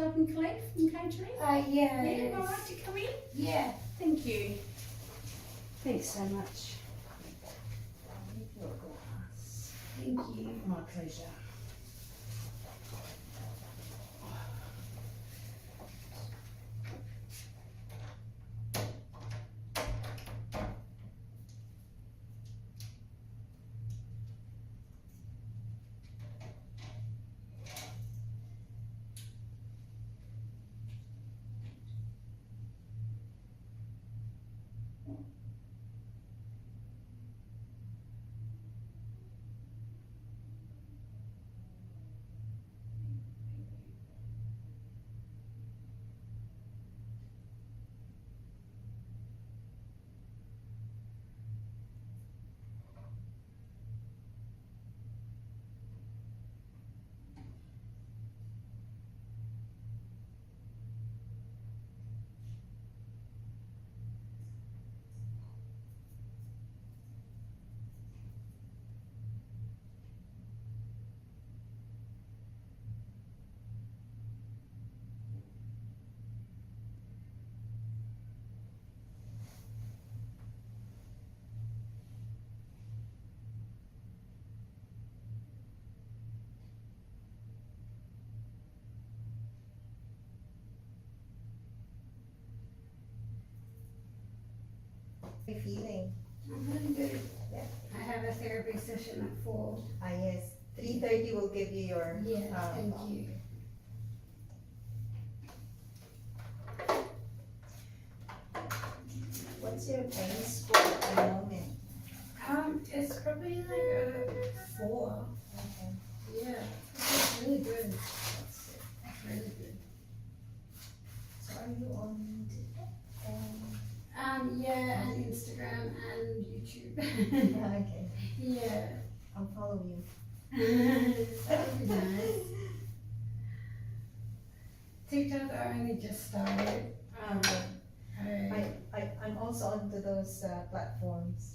helping collect from catering? Yeah. Yeah, all right to come in? Yeah. Thank you. Thanks so much. Thank you. My pleasure. How are you feeling? I'm really good. Yeah. I have a therapy session at 4. Yes. 3:30 will give you your. Yeah, thank you. What's your pain score at the moment? It's probably like a 4. Okay. Yeah, it's really good. That's it. Really good. So are you on TikTok? Yeah, and Instagram and YouTube. Yeah, okay. Yeah. I'll follow you. That would be nice. TikTok, I only just started. I'm also onto those platforms.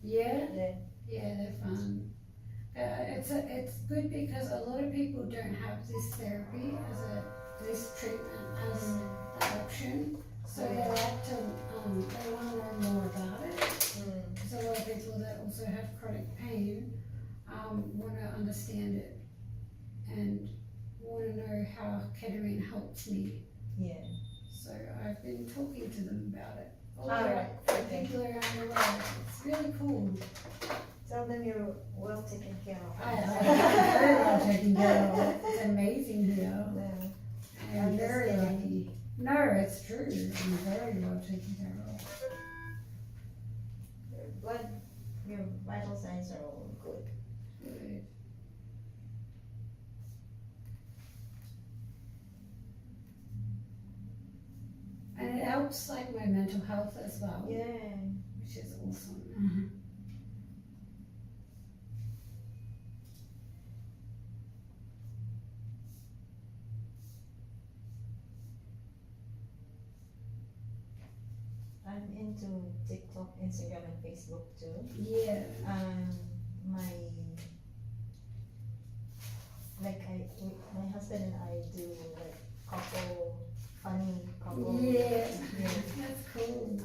Yeah, Yeah. yeah, they're fun. It's good because a lot of people don't have this therapy this treatment as an option. So they like to, they want to know more about it. Because a lot of people that also have chronic pain want to understand it and want to know how ketamine helps me. Yeah. So I've been talking to them about it. Alright, okay. People around the world. It's really cool. Tell them you're well taken care of. I'm very well taken care of. It's amazing here. Yeah. I'm very lucky. No, it's true. I'm very well taken care of. Your blood, your vital signs are all good. Good. And it helps like my mental health as well, Yeah. which is awesome. I'm into TikTok, Instagram, and Facebook too. Yeah. My my husband and I do like funny couple. Yeah. Yeah. That's cool.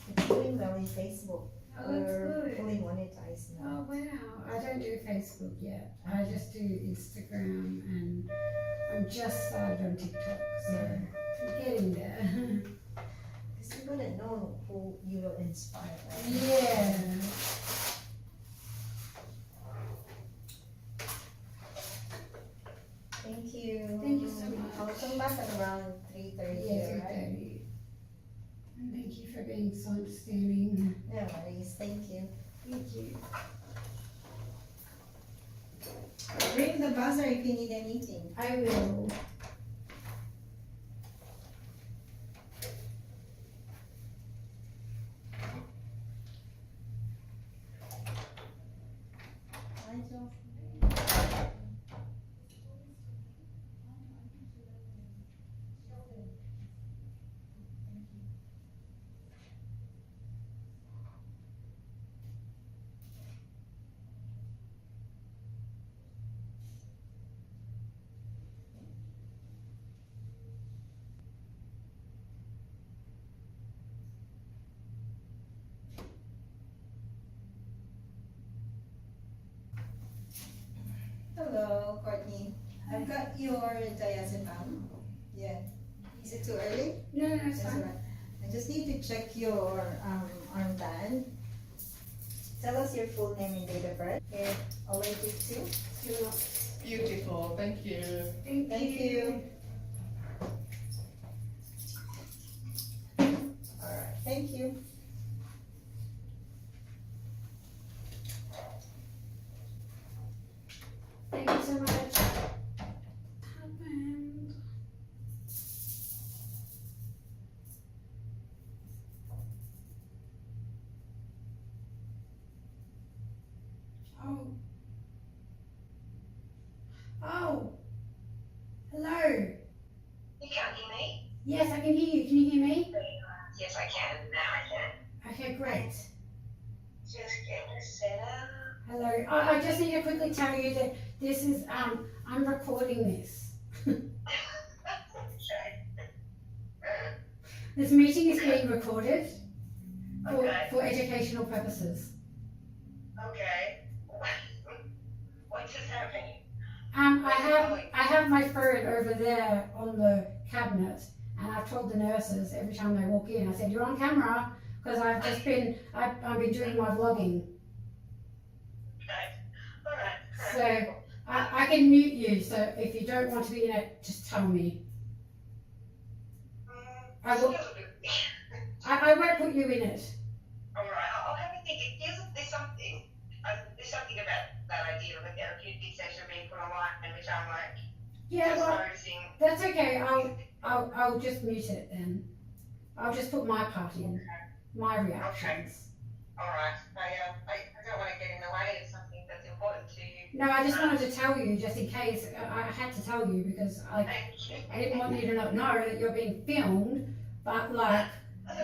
It's doing well in Facebook. Oh, that's We're good. fully monetized now. Oh wow, I don't do Facebook yet. I just do Instagram and I'm just started on TikTok, so I'm getting there. Because you wouldn't know who you will inspire. Right? Yeah. Thank you. Thank you so much. I'll come back at around 3:30. Yeah, Right? 3:30. And thank you for being so understanding. No worries. Thank you. Thank you. Ring the buzzer if you need anything. I will. Hi, Joe. I've got your diazepam. Yeah. Is it too early? No, it's That's fine. right. I just need to check your armband. Tell us your full name and date of birth. Okay, I'll wait it too. Beautiful, thank you. Thank you. Alright, thank you. Thank you so much. Happened. Oh. Oh. Hello. You can't hear me? Yes, I can hear you. Can you hear me? Yes, I can. Now I can. Okay, great. Just getting set up. Hello. I just need to quickly tell you that this is I'm recording this. Okay. This meeting is being recorded Okay. for educational purposes. Okay. What just happened? I have my phone over there on the cabinet, and I've told the nurses every time they walk in. I said, "You're on camera," because I've been doing my vlogging. Okay. All right. So I can mute you. So if you don't want to be in it, just tell me. I will. I won't put you in it. All right. I'll have a think. There's something about that idea of a therapeutic session being put online, which I'm like Yeah, just well, noticing. that's okay. I'll just mute it then. I'll just put my part in, my reactions. All right. I don't want to get in the way of something that's important to you. No, I just wanted to tell you, just in case. I had to tell you because I didn't want you to not know that you're being filmed, but like,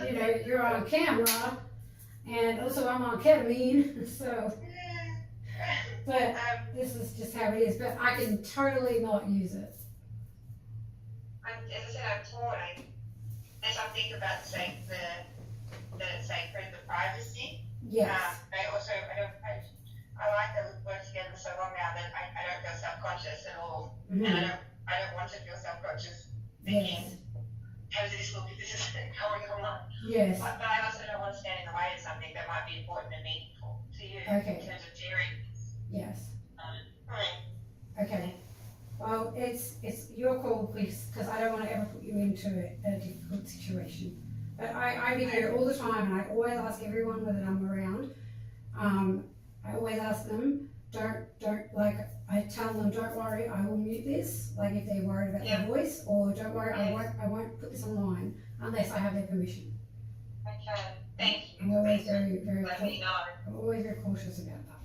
you know, you're on camera, and also I'm on ketamine, so. But this is just how it is. But I can totally not use it. As I said, I'm torn. There's something about the sacred, the privacy. Yes. I like that we've worked together so long now that I don't feel self-conscious at all, Mhm. and I don't want to feel self-conscious thinking, how does this look if this is going online? Yes. But I also don't want to stand in the way of something that might be important and meaningful to you Okay. in terms of sharing this. Yes. Right. Okay. Well, it's your call, please, because I don't want to ever put you into a difficult situation. But I be here all the time, and I always ask everyone whether I'm around. I always ask them, don't like. I tell them, don't worry, I will mute this. Like if they're worried about their voice, or don't worry, I won't put this online unless I have their permission. Okay. Thank you. I'm always very Let me know. I'm always very cautious about that.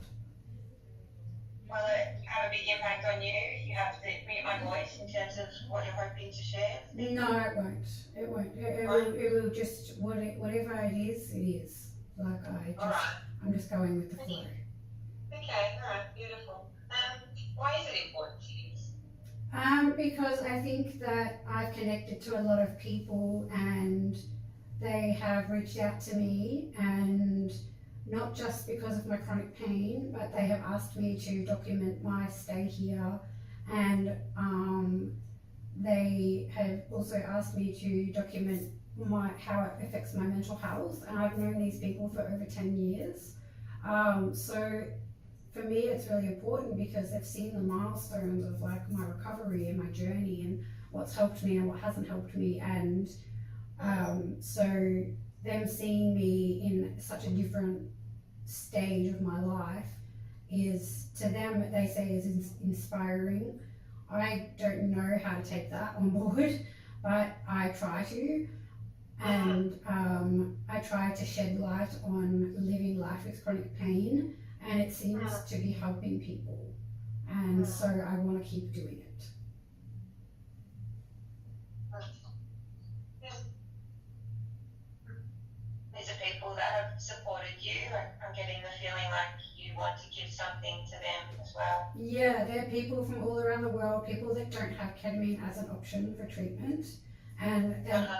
Will it have a big impact on you? You have to mute my voice in terms of what you're hoping to share? No, it won't. It won't. It will just whatever it is, it is. Like I'm just going with the flow. Okay, alright, beautiful. Why is it important to you? Because I think that I've connected to a lot of people, and they have reached out to me, and not just because of my chronic pain, but they have asked me to document my stay here, and they have also asked me to document how it affects my mental health, and I've known these people for over 10 years. So for me it's really important because they've seen the milestones of like my recovery and my journey and what's helped me and what hasn't helped me, and so them seeing me in such a different stage of my life is, to them, they say is inspiring. I don't know how to take that on board, but I try to, and I try to shed light on living life with chronic pain, and it seems to be helping people, and so I want to keep doing it. These are people that have supported you. I'm getting the feeling like you want to give something to them as well. Yeah, there are people from all around the world, people that don't have ketamine as an option for treatment, and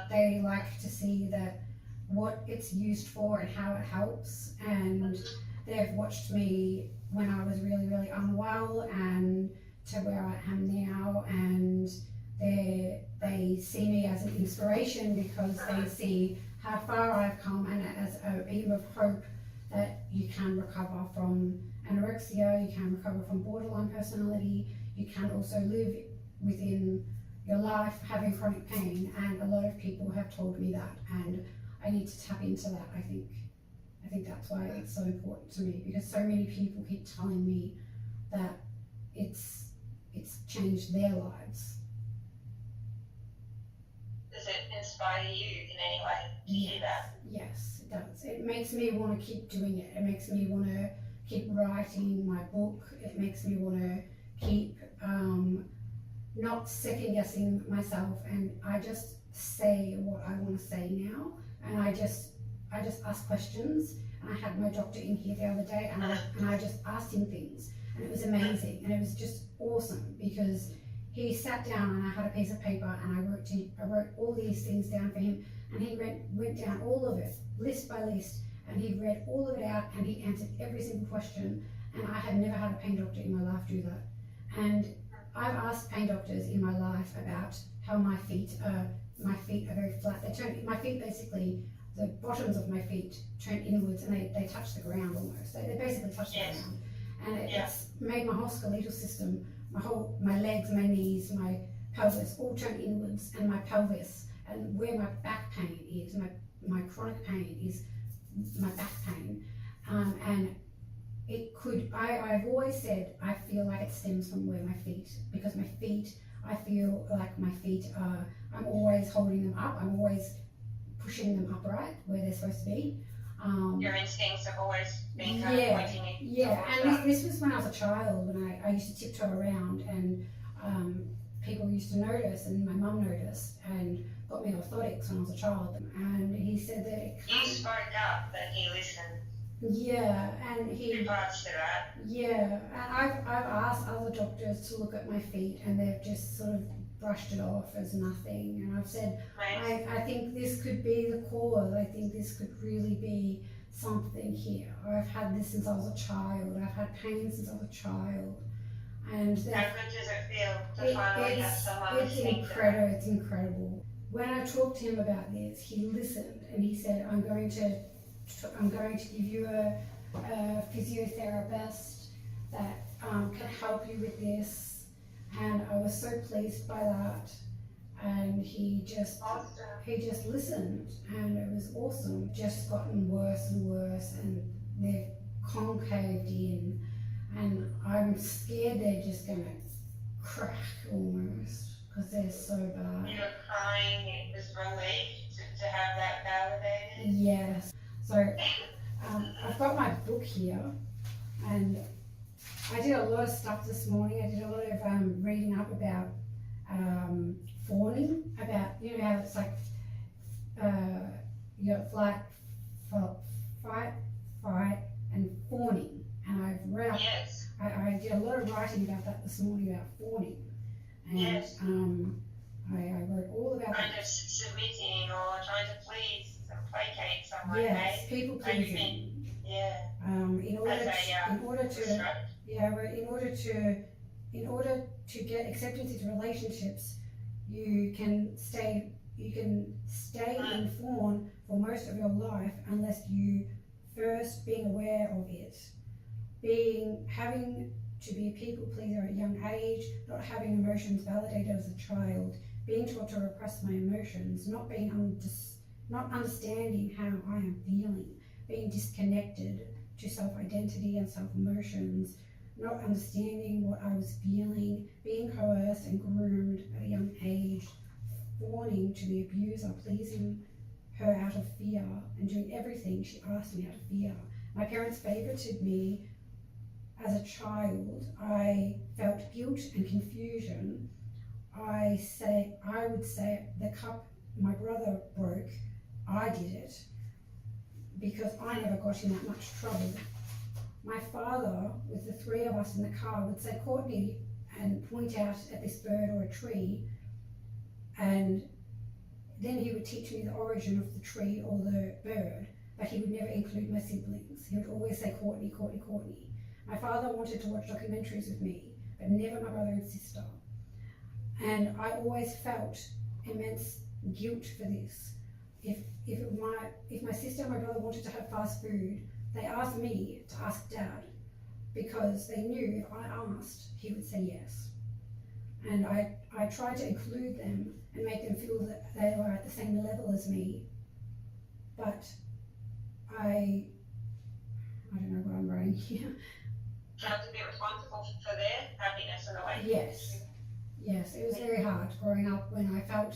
they like to see that what it's used for and how it helps, and they've watched me when I was really, really unwell, and to where I am now, and they see me as an inspiration because they see how far I've come, and as a beam of hope that you can recover from anorexia, you can recover from borderline personality, you can also live within your life having chronic pain, and a lot of people have told me that, and I need to tap into that. I think that's why it's so important to me, because so many people keep telling me that it's changed their lives. Does it inspire you in any way to hear that? Yes, it does. It makes me want to keep doing it. It makes me want to keep writing my book. It makes me want to keep not second guessing myself, and I just say what I want to say now, and I just ask questions. And I had my doctor in here the other day, and I just asked him things, and it was amazing, and it was just awesome, because he sat down and I had a piece of paper and I wrote all these things down for him, and he went down all of it, list by list, and he read all of it out, and he answered every single question, and I had never had a pain doctor in my life do that. And I've asked pain doctors in my life about how my feet are very flat. My feet basically, the bottoms of my feet turn inwards, and they touch the ground almost. They basically touch the ground. And it's made my whole skeletal system, my legs, my knees, my pelvis all turn inwards, and my pelvis, and where my back pain is, my chronic pain is my back pain. And it could, I've always said, I feel like it stems from where my feet, because my feet, I feel like my feet are, I'm always holding them up, I'm always pushing them upright where they're supposed to be. Your instincts have always been kind of pointing you. Yeah, and this was when I was a child, when I used to tiptoe around, and people used to notice, and my mum noticed and got me orthotics when I was a child. And he said that You spoke up, but he listened. Yeah, and he. Regards to that. Yeah, and I've asked other doctors to look at my feet, and they've just sort of brushed it off as nothing. And I've said, I think this could be the cause. I think this could really be something here. I've had this since I was a child. I've had pain since I was a child. And how good does it feel to finally have someone listening to that? It's incredible. When I talked to him about this, he listened, and he said, I'm going to give you a physiotherapist that can help you with this. And I was so pleased by that. And he just listened, and it was awesome. Just gotten worse and worse, and they're concaved in, and I'm scared they're just gonna crack almost, because they're so bad. You were crying, it was relief to have that validated? Yes. So I've got my book here, and I did a lot of stuff this morning. I did a lot of reading up about fawning, about, you know, how it's like you got fight, and fawning. And I've read up, Yes. I did a lot of writing about that this morning, about fawning. And Yes. I wrote all about Kind that. of submitting or trying to please and placate someone, Yes, eh? people pleasing. Yeah. In order to get acceptance into relationships, you can stay in fawn for most of your life unless you first being aware of it, having to be a people pleaser at a young age, not having emotions validated as a child, being taught to repress my emotions, not understanding how I am feeling, being disconnected to self-identity and self-emotions, not understanding what I was feeling, being coerced and groomed at a young age, fawning to the abuser, pleasing her out of fear, and doing everything she asked me out of fear. My parents favorited me as a child. I felt guilt and confusion. I would say the cup my brother broke, I did it, because I never got in that much trouble. My father, with the three of us in the car, would say, Courtney, and point out at this bird or a tree, and then he would teach me the origin of the tree or the bird, but he would never include my siblings. He would always say, Courtney, Courtney, Courtney. My father wanted to watch documentaries with me, but never my brother and sister. And I always felt immense guilt for this. If my sister and my brother wanted to have fast food, they asked me to ask Dad, because they knew if I asked, he would say yes. And I tried to include them and make them feel that they were at the same level as me. But I don't know what I'm writing here. Have to be responsible for their happiness in a way. Yes, it was very hard growing up when I felt,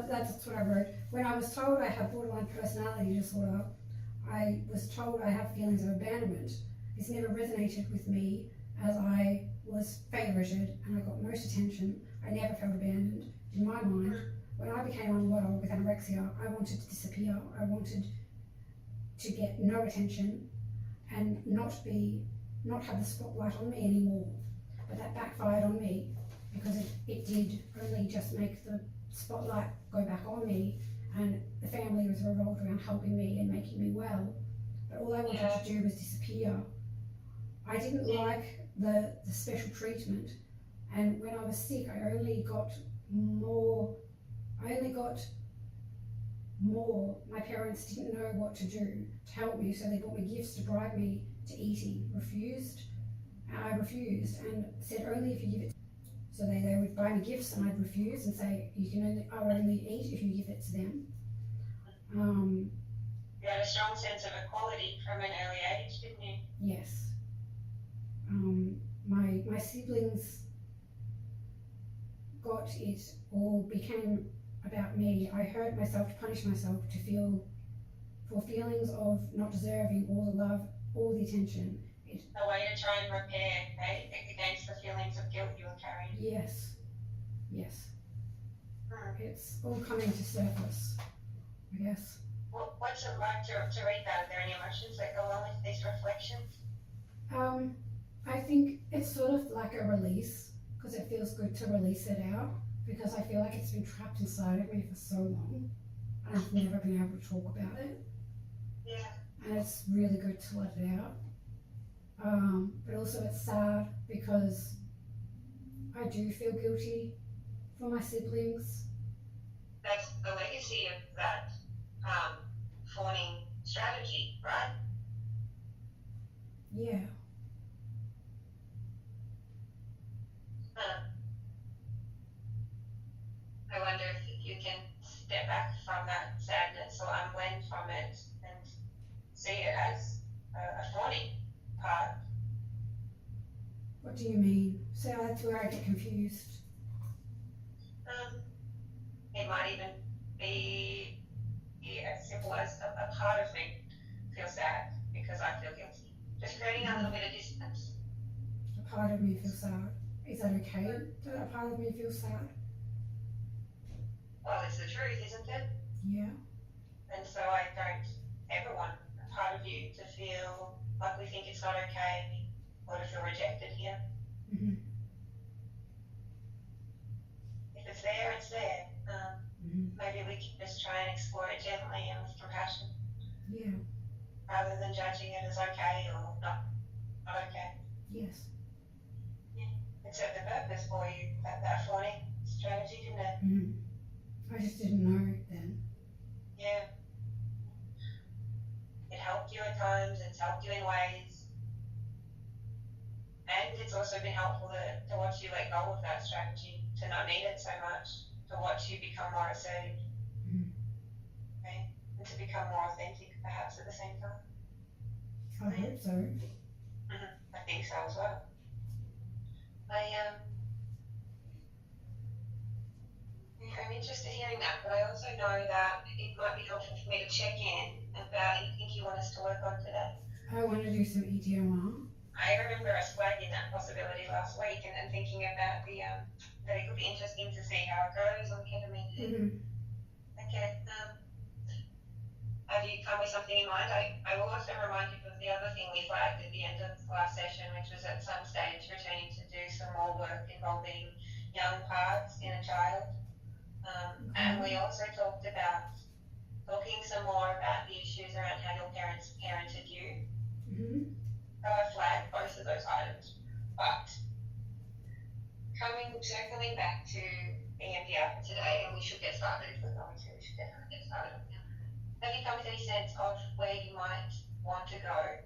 that's what I wrote. When I was told I have borderline personality disorder, I was told I have feelings of abandonment. This never resonated with me, as I was favorited and I got most attention. I never felt abandoned. In my mind, when I became unwell with anorexia, I wanted to disappear. I wanted to get no attention and not have the spotlight on me anymore. But that backfired on me, because it did only just make the spotlight go back on me, and the family was revolved around helping me and making me well. But all I wanted to do was disappear. I didn't like the special treatment, and when I was sick, I only got more. My parents didn't know what to do to help me, so they bought me gifts to bribe me to eating. I refused and said only if you give it. So they would buy me gifts and I'd refuse and say I will only eat if you give it to them. You had a strong sense of equality from an early age, didn't you? Yes. My siblings got it all became about me. I hurt myself to punish myself for feelings of not deserving all the love, all the attention. A way to try and repair against the feelings of guilt you were carrying. Yes. It's all coming to surface, I guess. What's it like to read that? Are there any emotions that go along with these reflections? I think it's sort of like a release, because it feels good to release it out, because I feel like it's been trapped inside of me for so long, and I've never been able to talk about it. Yeah. And it's really good to let it out. But also it's sad because I do feel guilty for my siblings. That's the legacy of that fawning strategy, right? Yeah. I wonder if you can step back from that sadness or unblend from it and see it as a fawning part. What do you mean? So that's where I get confused. It might even be as simple as a part of me feels sad because I feel guilty. Just creating a little bit of distance. A part of me feels sad. Is that okay that a part of me feels sad? Well, it's the truth, isn't it? Yeah. And so I don't ever want a part of you to feel like we think it's not okay or to feel rejected here. Mm-hmm. If it's there, it's there. Maybe we can just try and explore it gently and with compassion. Yeah. Rather than judging it as okay or not okay. Yes. It served a purpose for you, that fawning strategy, didn't it? I just didn't know then. Yeah. It helped you at times, it's helped you in ways. And it's also been helpful to watch you let go of that strategy, to not need it so much, to watch you become more assertive. Okay? And to become more authentic, perhaps, at the same time. I hope so. I think so as well. I'm interested in hearing that, but I also know that it might be helpful for me to check in about anything you want us to work on today. I want to do some EMDR. I remember us flagging that possibility last week and thinking about that it could be interesting to see how it goes on ketamine. Okay. Have you come with something in mind? I will also remind you of the other thing we flagged at the end of the last session, which was at some stage returning to do some more work involving young parts in a child. And we also talked about talking some more about the issues around how your parents parented you. So I flagged both of those items. But circling back to EMDR for today, and we should get started if we're going to. We should definitely get started. Have you come to any sense of where you might want to go?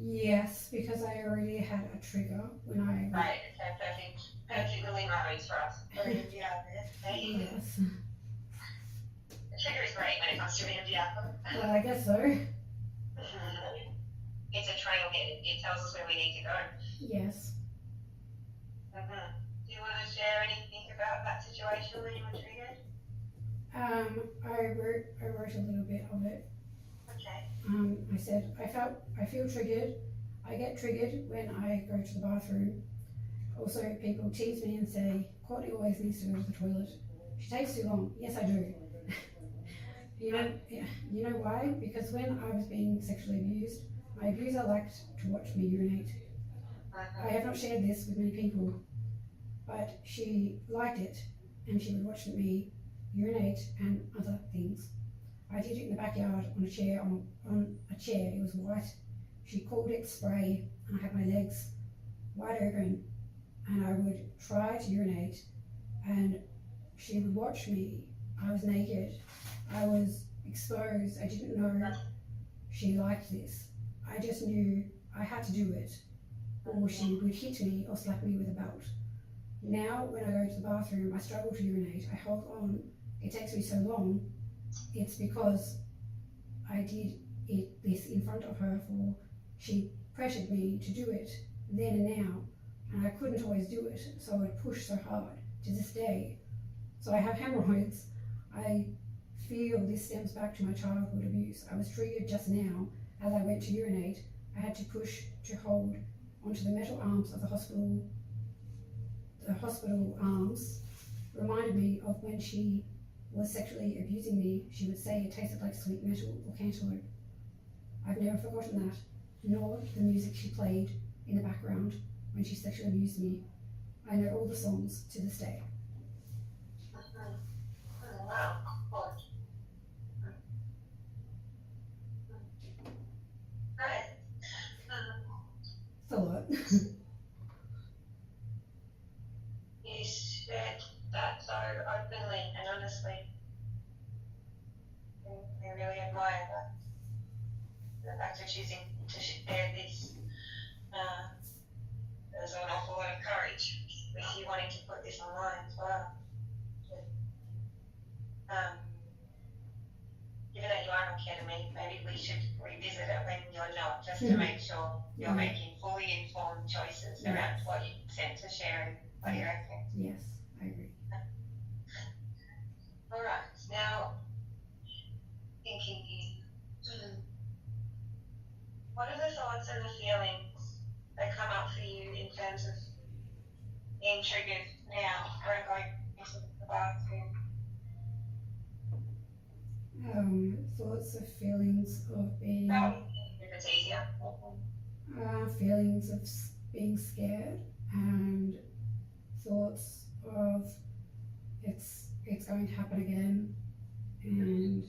Yes, because I already had a trigger when I. Right, okay, perfect. Perfect little inroads for us. EMDR there. Yes. The trigger is great when it comes to EMDR. Well, I guess so. It's a trailhead. It tells us where we need to go. Yes. Do you want to share anything about that situation when you were triggered? I wrote a little bit of it. Okay. I said, I feel triggered. I get triggered when I go to the bathroom. Also, people tease me and say, Courtney always needs to go to the toilet. She takes too long. Yes, I do. You know why? Because when I was being sexually abused, my abuser liked to watch me urinate. I have not shared this with many people, but she liked it, and she would watch me urinate and other things. I did it in the backyard on a chair. On a chair, it was white. She called it spray, and I had my legs wide open, and I would try to urinate, and she would watch me. I was naked. I was exposed. I didn't know she liked this. I just knew I had to do it, or she would hit me or slap me with a belt. Now, when I go to the bathroom, I struggle to urinate. I hold on. It takes me so long. It's because I did this in front of her, for she pressured me to do it then and now, and I couldn't always do it, so I would push so hard to this day. So I have hemorrhoids. I feel this stems back to my childhood abuse. I was triggered just now as I went to urinate. I had to push to hold onto the metal arms of the hospital. The hospital arms reminded me of when she was sexually abusing me. She would say it tasted like sweet metal or cantaloupe. I've never forgotten that, nor the music she played in the background when she sexually abused me. I know all the songs to this day. Wow. Great. It's a lot. You shared that so openly and honestly. I really admire that. The fact of choosing to share this. There's an awful lot of courage with you wanting to put this online as well. Given that you are on ketamine, maybe we should revisit it when you're not, just to make sure you're making fully informed choices around what you consent to share and what you reckon. Yes, I agree. All right, now thinking here, what are the thoughts and the feelings that come up for you in terms of being triggered now around going into the bathroom? Thoughts of feelings of being, If it's easier. feelings of being scared, and thoughts of it's going to happen again, and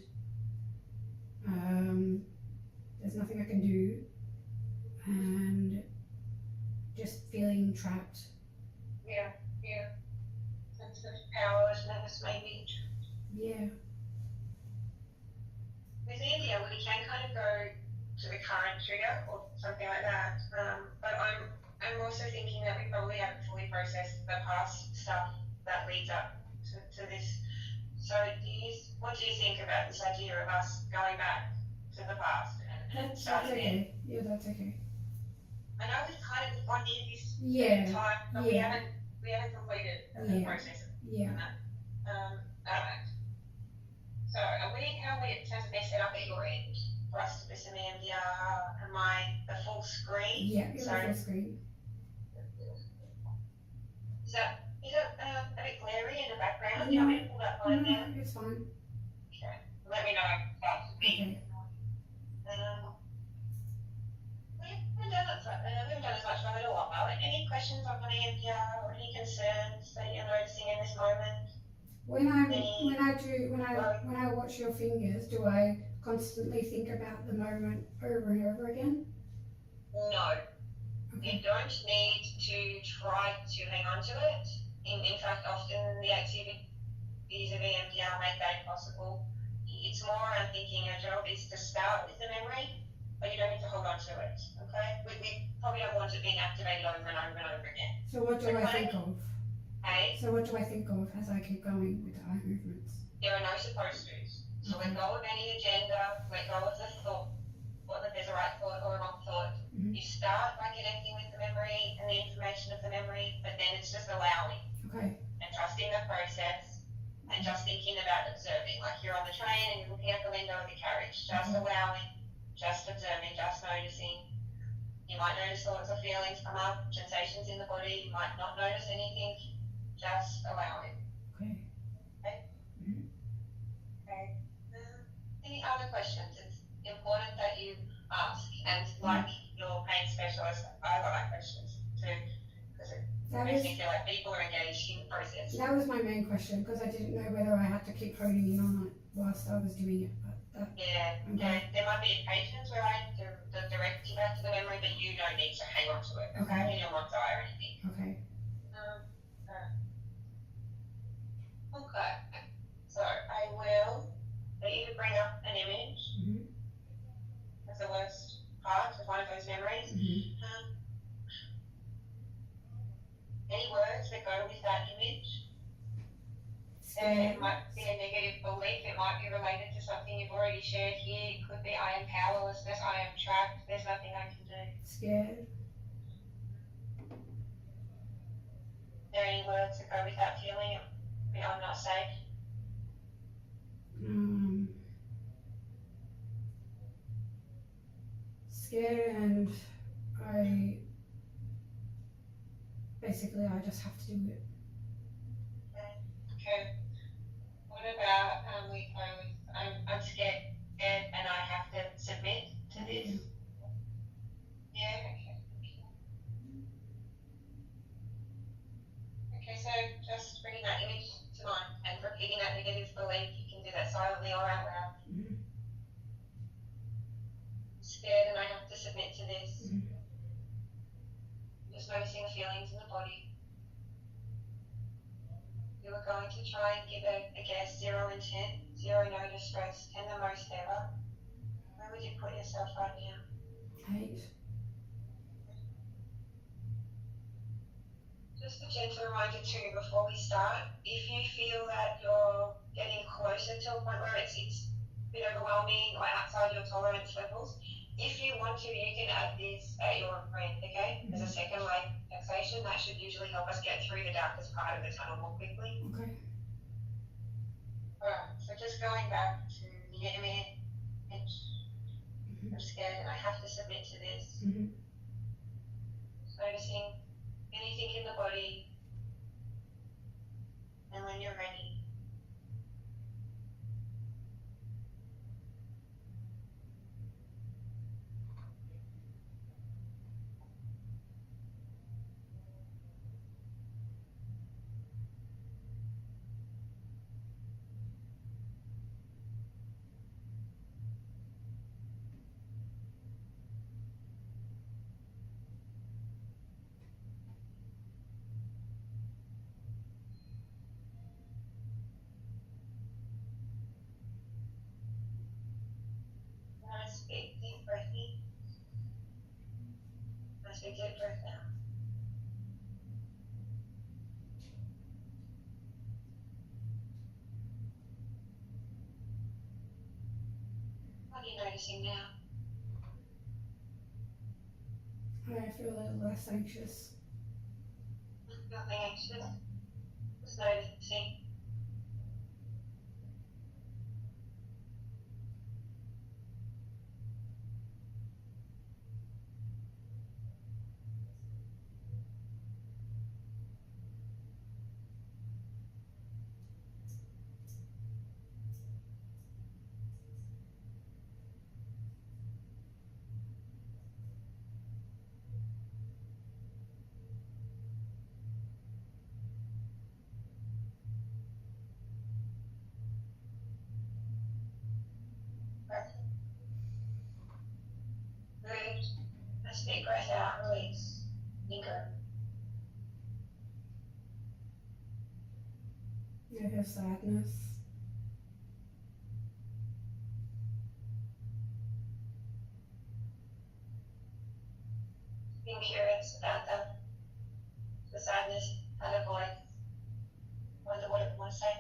there's nothing I can do, and just feeling trapped. Yeah. Sense of powerlessness, maybe. Yeah. With India, we can kind of go to the current trigger or something like that. But I'm also thinking that we probably haven't fully processed the past stuff that leads up to this. So what do you think about this idea of us going back to the past and That's starting okay. again? Yeah, that's okay. I know we've kind of gone near this time, but we haven't completed the process of Yeah. that. Alright. So how are we in terms of being set up at your end for us to listen to EMDR? Am I the full screen? Yeah, you're on full screen. Is that a bit glary in the background? Do you want me to pull that line down? No, it's fine. Okay. Let me know if it starts to be. Okay. We haven't done as much fun in a while. Any questions on EMDR or any concerns that you're noticing in this moment? When I watch your fingers, do I constantly think about the moment over and over again? No. Okay. You don't need to try to hang on to it in often the activities of EMDR make that possible. It's more around thinking your job is to start with the memory, but you don't need to hold on to it, okay? We probably don't want it being activated over and over and over again. So what do I think of? Okay? So what do I think of as I keep going with the eye movements? There are no supposed to's. So let go of any agenda, let go of the thought, or that there's a right thought or a wrong thought. Mhm. You start by connecting with the memory and the information of the memory, but then it's just allowing Okay. and trusting the process and just thinking about observing. Like you're on the train and you're looking out the window of the carriage, just allowing, just observing, just noticing. You might notice thoughts or feelings come up, sensations in the body, you might not notice anything, just allowing. Okay. Any other questions? It's important that you ask, and like your pain specialist, I like questions too, because it That makes was me feel like people are engaged in the process. that was my main question because I didn't know whether I had to keep honing in on it whilst I was doing it. But Yeah, there might be occasions where I direct you back to the memory, but you don't need to hang on to it. Okay. You don't want to die or anything. okay. Okay, so I will let you to bring up an image Mhm. of the worst part of one of those memories. Mhm. Any words that go with that image? Scared. It might be a negative belief, it might be related to something you've already shared here. It could be I am powerlessness, I am trapped, there's nothing I can do. Scared. Are there any words that go with that feeling? I'm not safe. Scared, and I basically I just have to do it. Okay. What about we go with I'm scared and I have to submit to this? Yeah, okay. Okay, so just bringing that image to mind and repeating that negative belief. You can do that silently or out loud. Mhm. I'm scared and I have to submit to this. Mhm. Just noticing the feelings in the body. You are going to try and give a guess, 0 and 10, 0 no distress, 10 the most ever. Where would you put yourself right now? 8. Just a gentle reminder too before we start, if you feel that you're getting closer to a point where it's a bit overwhelming or outside your tolerance levels, if you want to, you can add this at your end, okay? As a second relaxation, that should usually help us get through the darkest part of the tunnel more quickly. Okay. Alright, so just going back to the image, I'm scared and I have to submit to this. Mhm. Noticing anything in the body, and when you're ready, nice big deep breath in, nice big deep breath out. What are you noticing now? I feel a little less anxious. Nothing anxious. Just noticing. Breath. Good. Nice big breath out, release. Then go. her sadness. Being curious about the sadness, how to avoid what it want to say.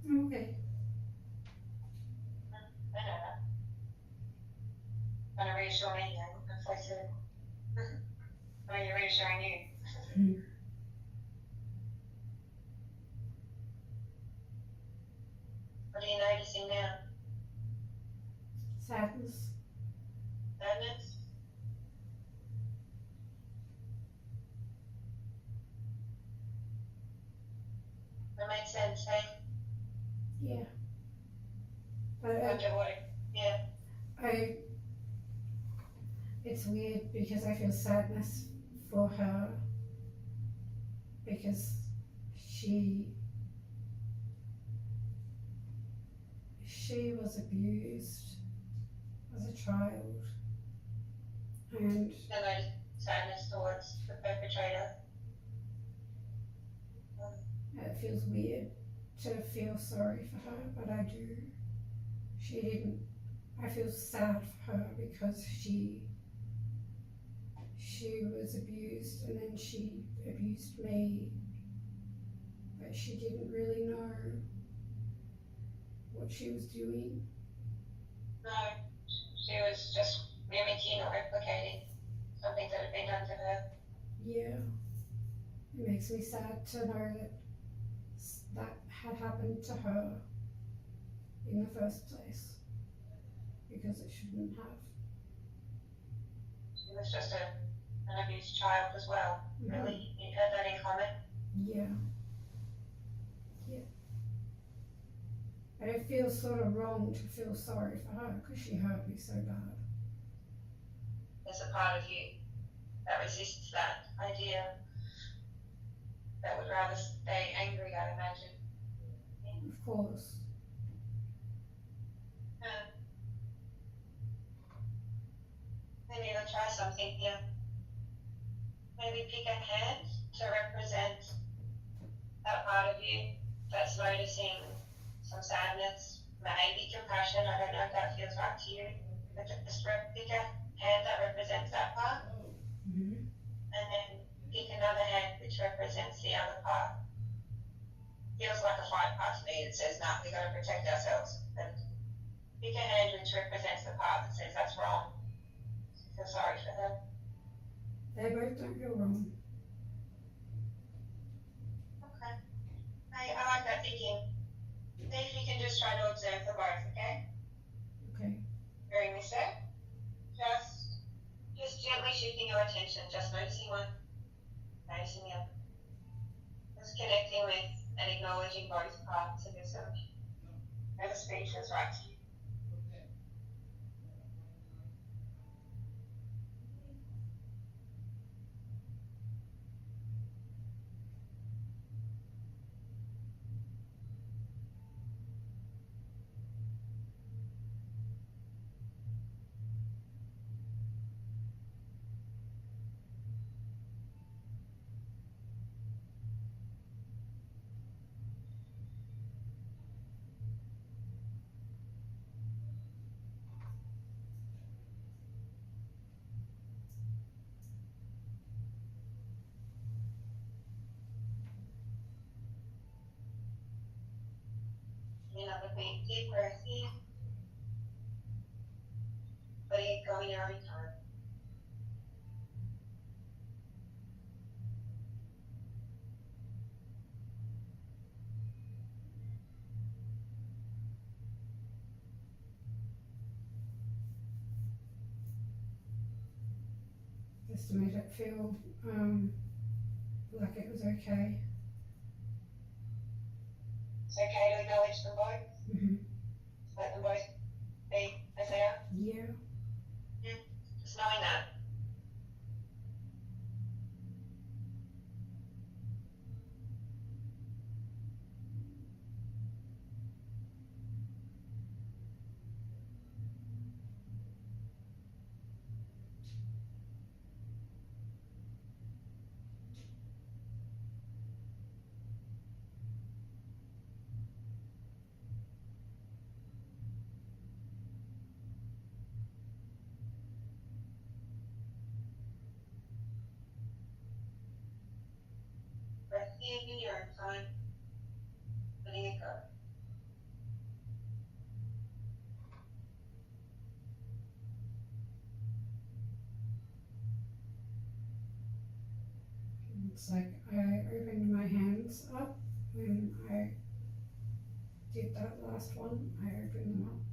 Okay. I know that. Trying to reassure me, if I said, or you're reassuring you. What are you noticing now? Sadness. Sadness? That makes sense, hey? Yeah. But Wonder what yeah. it's weird because I feel sadness for her because she was abused as a child, and I notice sadness towards the perpetrator. it feels weird to feel sorry for her, but I do. I feel sad for her because she was abused and then she abused me, but she didn't really know what she was doing. No, she was just mimicking or replicating something that had been done to her. Yeah, it makes me sad to know that that had happened to her in the first place, because it shouldn't have. She was just an abused child as well. Mhm. Really, you had that in common. Yeah. But it feels sort of wrong to feel sorry for her because she hurt me so bad. There's a part of you that resists that idea, that would rather stay angry, I imagine. Of course. Maybe we'll try something here. Maybe pick a hand to represent that part of you that's noticing some sadness, maybe compassion. I don't know if that feels right to you, but just pick a hand that represents that part, Mm-hmm. and then pick another hand which represents the other part. Feels like a fight part to me. It says, "Nah, we got to protect ourselves." But pick a hand which represents the part that says that's wrong. Feel sorry for her. They both don't feel wrong. Okay. I like that thinking. See if you can just try to observe them both, okay? Okay. During this set, just gently shifting your attention, just noticing one, noticing the other. Just connecting with and acknowledging both parts of yourself. And the speech is right to you. Taking another big deep breath in, letting it go in your own time. Just to make it feel like it was okay. It's okay to acknowledge them both. Mm-hmm. Let them both be as they are. Yeah. Just knowing that. Breath in your own time, letting it go. It's like I opened my hands up when I did that last one. I opened them up.